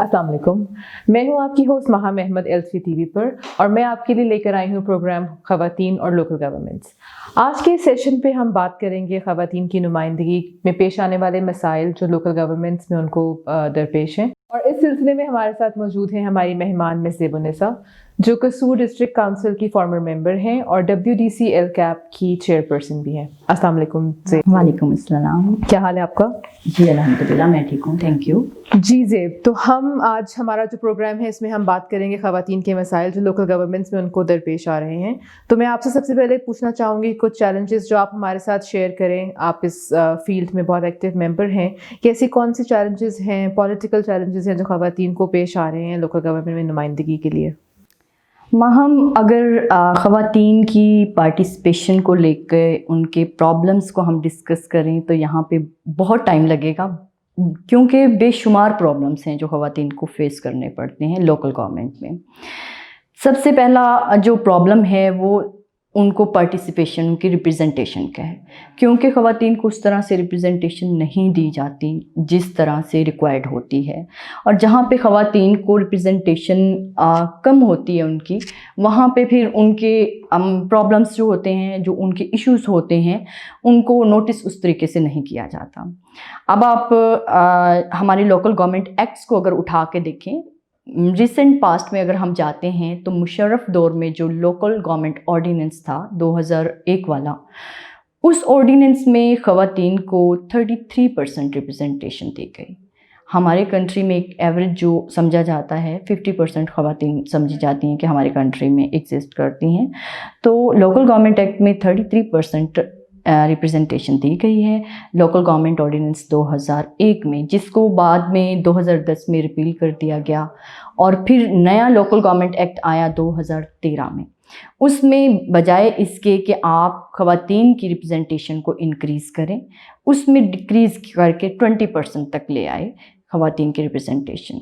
अस्सलाम वालेकुम, मैं हूँ आपकी होस्ट महाम अहमद L3 TV पर और मैं आपके लिए लेकर आई हूँ प्रोग्राम ख़वातीन और लोकल गवर्नमेंट्स। आज के सेशन पे हम बात करेंगे ख़वातीन की नुमाइंदगी में पेश आने वाले मसाइल जो लोकल गवर्नमेंट्स में उनको दरपेश हैं। और इस सिलसिले में हमारे साथ मौजूद हैं हमारी मेहमान मिस ज़ेबुन्निसा, जो कसूर डिस्ट्रिक्ट काउंसिल की फॉर्मर मेंबर हैं और WDC LCAP की चेयरपर्सन भी हैं। अस्सलाम वालेकुम। वालेकुम अस्सलाम। क्या हाल है आपका? जी अल्हम्दुलिल्लाह मैं ठीक हूँ, थैंक यू। जी ज़ेब, तो हम आज हमारा जो प्रोग्राम है इसमें हम बात करेंगे ख़वातीन के मसाइल जो लोकल गवर्नमेंट्स में उनको दरपेश आ रहे हैं। तो मैं आपसे सबसे पहले पूछना चाहूँगी कुछ चैलेंजेस जो आप हमारे साथ शेयर करें। आप इस फील्ड में बहुत एक्टिव मेंबर हैं कि ऐसी कौन सी चैलेंजेस हैं, पॉलिटिकल चैलेंजेस हैं जो ख़वातीन को पेश आ रहे हैं लोकल गवर्नमेंट में नुमाइंदगी के लिए? हम अगर ख़वातीन की पार्टिसिपेशन को लेकर उनके प्रॉब्लम्स को हम डिस्कस करें तो यहाँ पे बहुत टाइम लगेगा, क्योंकि बेशुमार प्रॉब्लम्स हैं जो ख़वातीन को फेस करने पड़ते हैं लोकल गवर्नमेंट में। सबसे पहला जो प्रॉब्लम है वो उनको पार्टिसिपेशन, उनकी रिप्रेजेंटेशन का है, क्योंकि ख़वातीन को उस तरह से रिप्रेजेंटेशन नहीं दी जाती जिस तरह से रिक्वायर्ड होती है। और जहाँ पे ख़वातीन को रिप्रेजेंटेशन कम होती है उनकी, वहाँ पे फिर उनके प्रॉब्लम्स जो होते हैं, जो उनके इश्यूज़ होते हैं, उनको नोटिस उस तरीके से नहीं किया जाता। अब आप हमारे लोकल गवर्नमेंट एक्ट्स को अगर उठा के देखें, रिसेंट पास्ट में अगर हम जाते हैं तो मुशर्रफ दौर में जो लोकल गवर्नमेंट ऑर्डिनेंस था 2001 वाला, उस ऑर्डिनेंस में ख़वातीन को 33% रिप्रेजेंटेशन दी गई। हमारे कंट्री में एक एवरेज जो समझा जाता है 50% ख़वातीन समझी जाती हैं कि हमारे कंट्री में एग्जिस्ट करती हैं। तो लोकल गवर्नमेंट एक्ट में 33% रिप्रेजेंटेशन दी गई है लोकल गवर्नमेंट ऑर्डिनेंस 2001 में, जिसको बाद में 2010 में रिपील कर दिया गया और फिर नया लोकल गवर्नमेंट एक्ट आया 2013 में। उसमें बजाय इसके कि आप ख़वातीन की रिप्रेजेंटेशन को इंक्रीज़ करें, उसमें डिक्रीज़ करके 20% तक ले आए ख़वातीन की रिप्रेजेंटेशन।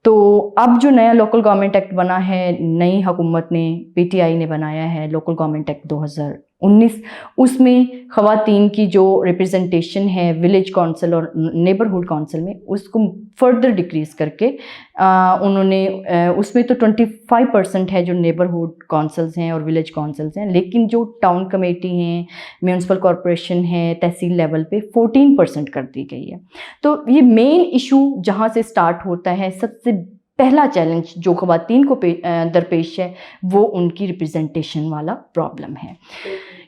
तो अब जो नया लोकल गवर्नमेंट एक्ट बना है, नई हुकूमत ने, PTI ने बनाया है लोकल गवर्नमेंट एक्ट 2019, उसमें ख़वातीन की जो रिप्रेजेंटेशन है विलेज काउंसिल और नेबरहुड काउंसिल में, उसको फर्दर डिक्रीज़ करके उन्होंने उसमें तो 25% है जो नेबरहुड काउंसिल्स हैं और विलेज काउंसिल्स हैं, लेकिन जो टाउन कमेटी हैं, म्यूनसिपल कॉरपोरेशन है, तहसील लेवल पे 14% कर दी गई है। तो ये मेन इशू जहाँ से स्टार्ट होता है, सबसे पहला चैलेंज जो ख़वातीन को दरपेश है वो उनकी रिप्रेजेंटेशन वाला प्रॉब्लम है,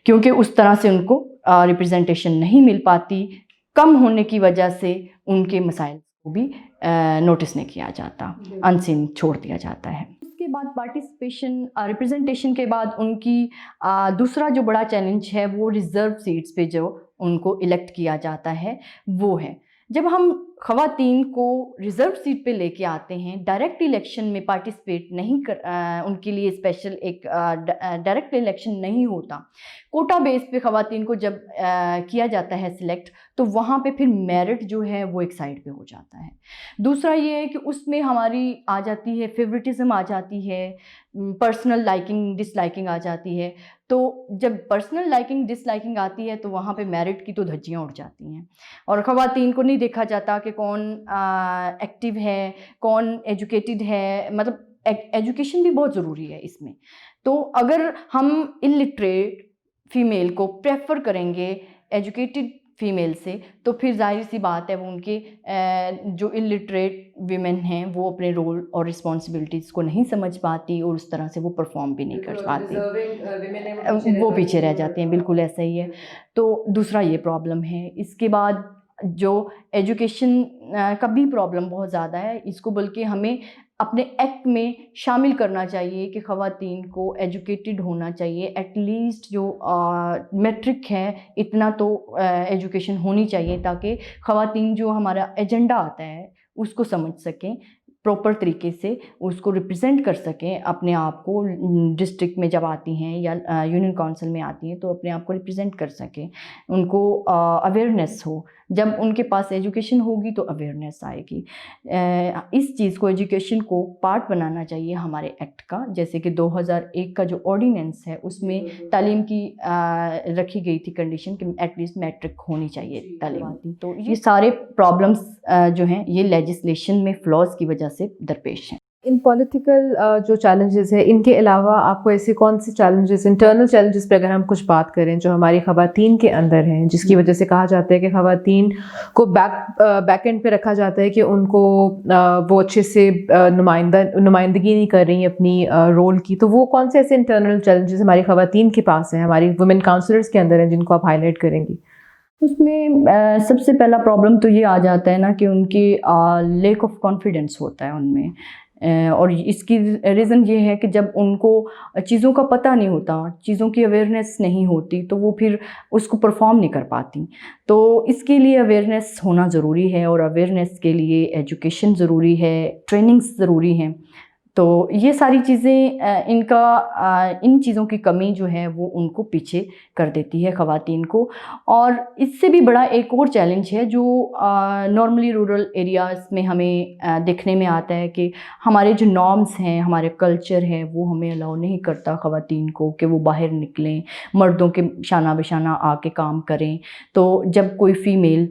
क्योंकि उस तरह से उनको रिप्रेजेंटेशन नहीं मिल पाती। कम होने की वजह से उनके मसाइल को भी नोटिस नहीं किया जाता, अनसीन छोड़ दिया जाता है। उसके बाद पार्टिसिपेशन, रिप्रेजेंटेशन के बाद उनकी दूसरा जो बड़ा चैलेंज है वो रिज़र्व सीट्स पे जो उनको इलेक्ट किया जाता है वो है। जब हम ख़वातीन को रिज़र्व सीट पे लेके आते हैं, डायरेक्ट इलेक्शन में पार्टिसिपेट नहीं उनके लिए स्पेशल एक डायरेक्ट इलेक्शन नहीं होता, कोटा बेस पे ख़वातीन को जब किया जाता है सिलेक्ट, तो वहाँ पे फिर मेरिट जो है वो एक साइड पे हो जाता है। दूसरा ये है कि उसमें हमारी आ जाती है फेवरेटिज़म आ जाती है, पर्सनल लाइकिंग डिसलाइकिंग आ जाती है। तो जब पर्सनल लाइकिंग डिसलाइकिंग आती है तो वहाँ पे मेरिट की तो धज्जियाँ उड़ जाती हैं और ख़वातीन को नहीं देखा जाता कि कौन एक्टिव है, कौन एजुकेटेड है। मतलब एजुकेशन भी बहुत ज़रूरी है इसमें। तो अगर हम इलिटरेट फ़ीमेल को प्रेफर करेंगे एजुकेटेड फ़ीमेल से, तो फिर जाहिर सी बात है वो उनके जो इलिटरेट वीमेन हैं वो अपने रोल और रिस्पॉन्सिबिलिटीज़ को नहीं समझ पाती और उस तरह से वो परफॉर्म भी नहीं कर पाती, वो पीछे रह जाती हैं। बिल्कुल ऐसा ही है। तो दूसरा ये प्रॉब्लम है। इसके बाद जो एजुकेशन का भी प्रॉब्लम बहुत ज़्यादा है, इसको बल्कि हमें अपने एक्ट में शामिल करना चाहिए कि ख़वातीन को एजुकेटेड होना चाहिए। एटलीस्ट जो मैट्रिक है इतना तो एजुकेशन होनी चाहिए, ताकि ख़वातीन जो हमारा एजेंडा आता है उसको समझ सकें, प्रॉपर तरीके से उसको रिप्रेजेंट कर सकें अपने आप को। डिस्ट्रिक्ट में जब आती हैं या यूनियन काउंसिल में आती हैं तो अपने आप को रिप्रेजेंट कर सकें, उनको अवेयरनेस हो جب ان کے پاس ایجوکیشن ہوگی تو اویئرنیس آئے گی. اس چیز کو ایجوکیشن کو پارٹ بنانا چاہیے ہمارے ایکٹ کا. جیسے کہ 2001 کا جو آرڈیننس ہے اس میں تعلیم کی رکھی گئی تھی کنڈیشن کہ ایٹ لیسٹ میٹرک ہونی چاہیے تعلیم. تو یہ سارے پرابلمس جو ہیں یہ لیجسلیشن میں فلاز کی وجہ سے درپیش ہیں. ان پولیٹیکل جو چیلنجز ہیں ان کے علاوہ آپ کو ایسے کون سے چیلنجز انٹرنل چیلنجز پہ اگر ہم کچھ بات کریں جو ہماری خواتین کے اندر ہیں جس کی وجہ سے کہا جاتا ہے کہ خواتین کو بیک اینڈ پہ رکھا جاتا ہے کہ ان کو وہ اچھے سے نمائندگی نہیں کر رہی اپنی رول کی, تو وہ کون سے ایسے انٹرنل چیلنجز ہماری خواتین کے پاس ہیں, ہماری وومن کاؤنسلرز کے اندر ہیں جن کو آپ ہائی لائٹ کریں گی؟ اس میں سب سے پہلا پرابلم تو یہ آ جاتا ہے نا کہ ان کی لیک آف کانفیڈنس ہوتا ہے ان میں. اور اس کی ریزن یہ ہے کہ جب ان کو چیزوں کا پتہ نہیں ہوتا, چیزوں کی اویئرنیس نہیں ہوتی تو وہ پھر اس کو پرفارم نہیں کر پاتی. تو اس کے لیے اویئرنیس ہونا ضروری ہے, اور اویئرنیس کے لیے ایجوکیشن ضروری ہے, ٹریننگز ضروری ہیں. تو یہ ساری چیزیں ان چیزوں کی کمی جو ہے وہ ان کو پیچھے کر دیتی ہے خواتین کو. اور اس سے بھی بڑا ایک اور چیلنج ہے جو نارملی رورل ایریاز میں ہمیں دیکھنے میں آتا ہے کہ ہمارے جو نارمز ہیں, ہمارے کلچر ہے, وہ ہمیں الاؤ نہیں کرتا خواتین کو کہ وہ باہر نکلیں, مردوں کے شانہ بشانہ آ کے کام کریں. تو جب کوئی فیمیل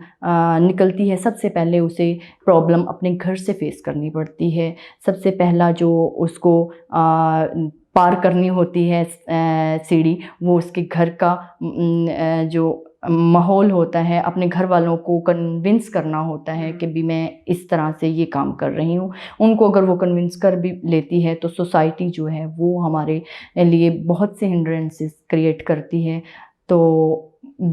نکلتی ہے سب سے پہلے اسے پرابلم اپنے گھر سے فیس کرنی پڑتی ہے. سب سے پہلا جو اس کو پار کرنی ہوتی ہے سیڑھی, وہ اس کے گھر کا جو ماحول ہوتا ہے, اپنے گھر والوں کو کنونس کرنا ہوتا ہے کہ بھی میں اس طرح سے یہ کام کر رہی ہوں. ان کو اگر وہ کنونس کر بھی لیتی ہے تو سوسائٹی جو ہے وہ ہمارے لیے بہت سے ہنڈرنسز کریٹ کرتی ہے. تو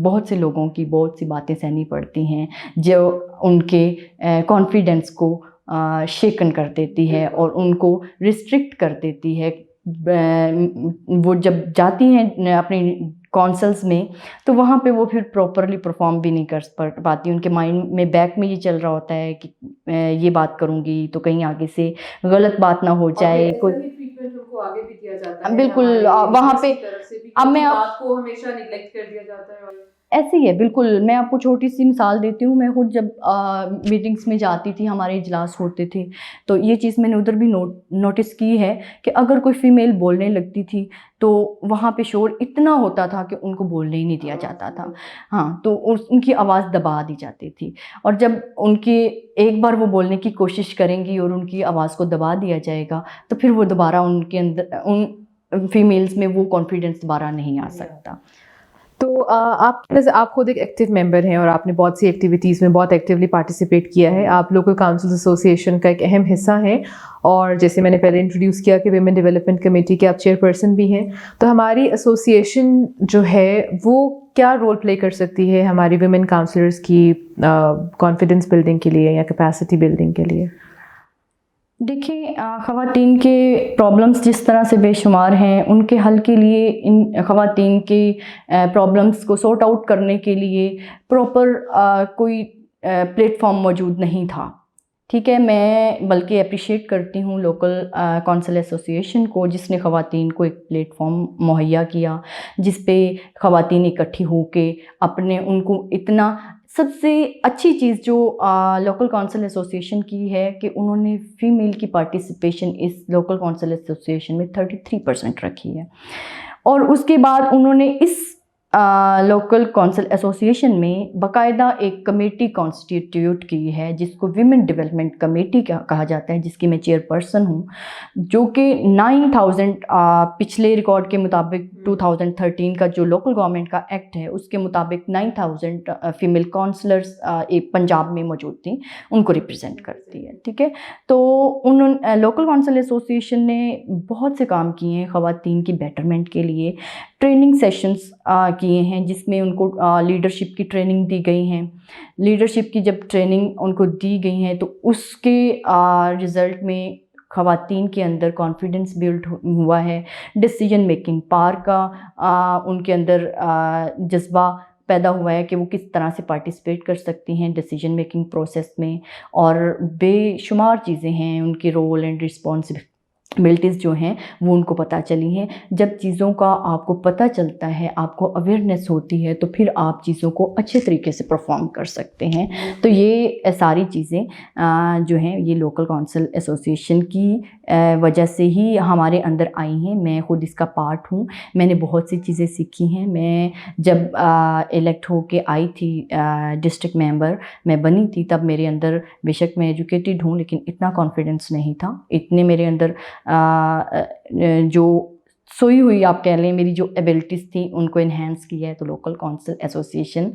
بہت سے لوگوں کی بہت سی باتیں سہنی پڑتی ہیں جو ان کے کانفیڈنس کو شیکن کر دیتی ہے اور ان کو ریسٹرکٹ کر دیتی ہے. وہ جب جاتی ہیں اپنی کونسلز میں تو وہاں پہ وہ پھر پراپرلی پرفارم بھی نہیں کر پاتی. ان کے مائنڈ میں بیک میں یہ چل رہا ہوتا ہے کہ یہ بات کروں گی تو کہیں آگے سے غلط بات نہ ہو جائے. بالکل وہاں پہ اب میں آپ کو ہمیشہ نیگلیکٹ کر دیا جاتا ہے. ایسے ہی ہے بالکل. میں آپ کو چھوٹی سی مثال دیتی ہوں. میں خود جب میٹنگس میں جاتی تھی, ہمارے اجلاس ہوتے تھے, تو یہ چیز میں نے ادھر بھی نوٹس کی ہے کہ اگر کوئی فیمیل بولنے لگتی تھی تو وہاں پہ شور اتنا ہوتا تھا کہ ان کو بولنے ہی نہیں دیا جاتا تھا. ہاں, تو ان کی آواز دبا دی جاتی تھی. اور جب ان کی ایک بار وہ بولنے کی کوشش کریں گی اور ان کی آواز کو دبا دیا جائے گا تو پھر وہ دوبارہ ان کے اندر ان فیمیلز میں وہ کانفیڈنس دوبارہ نہیں آ سکتا. تو آپ خود ایک ایکٹیو ممبر ہیں اور آپ نے بہت سی ایکٹیویٹیز میں بہت ایکٹیولی پارٹیسپیٹ کیا ہے. آپ لوکل کاؤنسل ایسوسیشن کا ایک اہم حصہ ہیں, اور جیسے میں نے پہلے انٹروڈیوس کیا کہ ویمن ڈیولپمنٹ کمیٹی کے آپ چیئر پرسن بھی ہیں. تو ہماری ایسوسیشن جو ہے وہ کیا رول پلے کر سکتی ہے ہماری ویمن کاؤنسلرز کی کانفیڈنس بلڈنگ کے لیے یا کیپیسٹی بلڈنگ کے لیے؟ دیکھیں, خواتین کے پرابلمس جس طرح سے بے شمار ہیں, ان کے حل کے لیے ان خواتین کے پرابلمس کو سورٹ آؤٹ کرنے کے لیے پراپر کوئی پلیٹ فارم موجود نہیں تھا. ٹھیک ہے, میں بلکہ اپریشیٹ کرتی ہوں لوکل کونسل ایسوسیشن کو جس نے خواتین کو ایک پلیٹ فارم مہیا کیا جس پہ خواتین اکٹھی ہو کے اپنے ان کو اتنا. سب سے اچھی چیز جو لوکل کونسل ایسوسیشن کی ہے کہ انہوں نے فیمیل کی پارٹیسپیشن اس لوکل کونسل ایسوسیشن میں 33% رکھی ہے. اور اس کے بعد انہوں نے اس لوکل کونسل ایسوسیشن میں باقاعدہ ایک کمیٹی کانسٹیٹیوٹ کی ہے جس کو ویمن ڈیولپمنٹ کمیٹی کہا جاتا ہے, جس کی میں چیئر پرسن ہوں, جو کہ 9000 پچھلے ریکارڈ کے مطابق 2013 کا جو لوکل گورنمنٹ کا ایکٹ ہے اس کے مطابق 9000 فیمیل کونسلرز پنجاب میں موجود تھیں, ان کو ریپرزینٹ کرتی ہے. ٹھیک ہے, تو لوکل کونسل ایسوسیشن نے بہت سے کام کیے ہیں خواتین کی بیٹرمنٹ کے لیے. ٹریننگ سیشنز کیے ہیں جس میں ان کو لیڈرشپ کی ٹریننگ دی گئی ہیں. لیڈرشپ کی جب ٹریننگ ان کو دی گئی ہیں تو اس کے رزلٹ میں خواتین کے اندر کانفیڈنس بلڈ ہوا ہے. ڈیسیجن میکنگ پاور کا ان کے اندر جذبہ پیدا ہوا ہے کہ وہ کس طرح سے پارٹیسپیٹ کر سکتی ہیں ڈیسیجن میکنگ پروسیس میں. اور بے شمار چیزیں ہیں, ان کے رول اینڈ एबिलिटीज़ जो हैं वो उनको पता चली हैं। जब चीज़ों का आपको पता चलता है, आपको अवेयरनेस होती है, तो फिर आप चीज़ों को अच्छे तरीके से परफॉर्म कर सकते हैं। तो ये सारी चीज़ें जो हैं ये लोकल काउंसिल एसोसिएशन की वजह से ही हमारे अंदर आई हैं। मैं खुद इसका पार्ट हूँ। मैंने बहुत सी चीज़ें सीखी हैं। मैं जब इलेक्ट होके आई थी डिस्ट्रिक्ट मेंबर मैं बनी थी, तब मेरे अंदर, बेशक मैं एजुकेटेड हूँ लेकिन इतना कॉन्फिडेंस नहीं था। इतने मेरे अंदर जो सोई हुई आप कह लें मेरी जो एबिलिटीज़ थी उनको इन्हेंस किया है, तो लोकल काउंसिल एसोसिएशन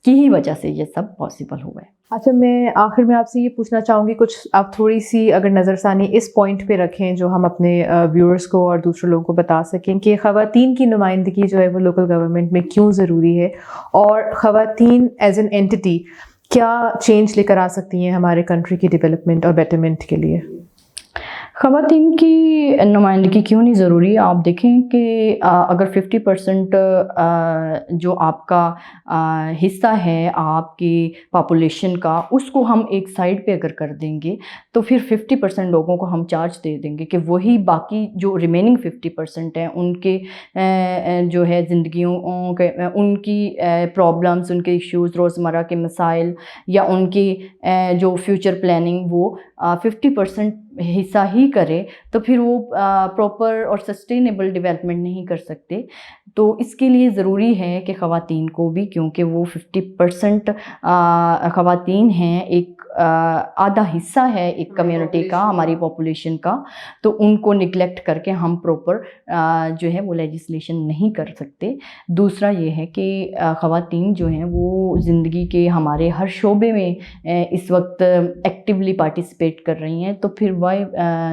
की ही वजह से ये सब पॉसिबल हुआ है। अच्छा, मैं आखिर में आपसे ये पूछना चाहूँगी, कुछ आप थोड़ी सी अगर नज़रसानी इस पॉइंट पे रखें जो हम अपने व्यूअर्स को और दूसरे लोगों को बता सकें कि ख़वातीन की नुमाइंदगी जो है वो लोकल गवर्नमेंट में क्यों ज़रूरी है, और ख़वातीन एज एन एंटिटी क्या चेंज लेकर आ सकती हैं हमारे कंट्री की डेवलपमेंट और बेटरमेंट के लिए। ख़वातीन की नुमाइंदगी क्यों नहीं ज़रूरी? आप देखें कि अगर 50% जो आपका हिस्सा है आपकी पॉपुलेशन का, उसको हम एक साइड पे अगर कर देंगे तो फिर 50% लोगों को हम चार्ज दे देंगे कि वही बाकी जो रिमेनिंग 50% हैं उनके जो है ज़िंदगियों के उनकी प्रॉब्लम्स, उनके इश्यूज़, रोज़मर्रा के मसाइल या उनकी जो फ्यूचर प्लानिंग वो 50% हिस्सा ही करे, तो फिर वो प्रॉपर और सस्टेनेबल डेवलपमेंट नहीं कर सकते। तो इसके लिए ज़रूरी है कि ख़वातीन को भी, क्योंकि वो 50% ख़वातीन हैं, एक आधा हिस्सा है एक कम्युनिटी का, हमारी पॉपुलेशन का, तो उनको निगलेक्ट करके हम प्रॉपर जो है वो लेजिस्लेशन नहीं कर सकते। दूसरा ये है कि ख़वातीन जो हैं वो ज़िंदगी के हमारे हर शोबे में इस वक्त एक्टिवली पार्टिसिपेट कर रही हैं, तो फिर वाई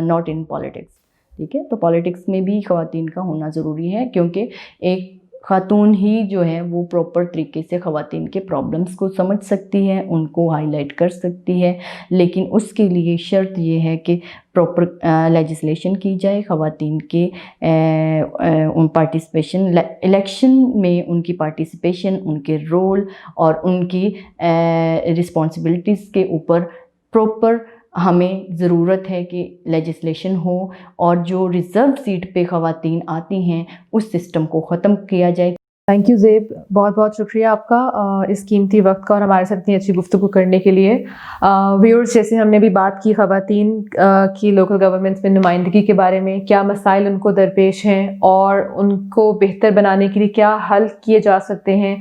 नॉट इन पॉलिटिक्स। ठीक है, तो पॉलिटिक्स में भी ख़वातीन का होना ज़रूरी है, क्योंकि एक ख़ातून ही जो है वो प्रॉपर तरीके से ख़वातीन के प्रॉब्लम्स को समझ सकती है, उनको हाईलाइट कर सकती है, लेकिन उसके लिए शर्त ये है कि प्रॉपर लेजिस्लेशन की जाए, ख़वातीन के उन पार्टिसिपेशन, इलेक्शन में उनकी पार्टिसिपेशन, उनके रोल और उनकी रिस्पॉन्सिबिलिटीज़ के ऊपर प्रॉपर हमें ज़रूरत है कि लेजिस्लेशन हो, और जो रिज़र्व सीट पे ख़वातीन आती हैं उस सिस्टम को ख़त्म किया जाए। थैंक यू ज़ेब, बहुत बहुत शुक्रिया आपका इस कीमती वक्त का और हमारे साथ इतनी अच्छी गुफ्तगू करने के लिए। व्यूअर्स, जैसे हमने भी बात की ख़वातीन की लोकल गवर्नमेंट्स में नुमाइंदगी के बारे में, क्या मसाइल उनको दरपेश हैं और उनको बेहतर बनाने के लिए क्या हल किए जा सकते हैं,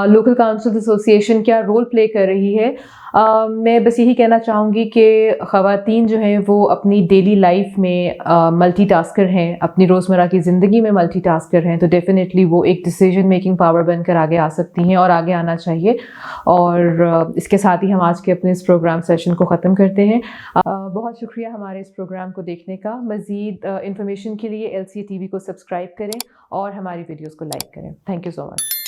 लोकल काउंसिल एसोसिएशन क्या रोल प्ले कर रही है। मैं बस यही कहना चाहूँगी कि ख़वातीन जो हैं वो अपनी डेली लाइफ में मल्टीटास्कर हैं, अपनी रोज़मर्रा की ज़िंदगी में मल्टीटास्कर हैं, तो डेफ़िनेटली वो एक डिसीजन मेकिंग पावर बनकर आगे आ सकती हैं और आगे आना चाहिए। और इसके साथ ही हम आज के अपने इस प्रोग्राम सेशन को ख़त्म करते हैं। बहुत शुक्रिया हमारे इस प्रोग्राम को देखने का। मज़ीद इन्फॉर्मेशन के लिए LCA TV को सब्सक्राइब करें और हमारी वीडियोज़ को लाइक करें। Thank you so much.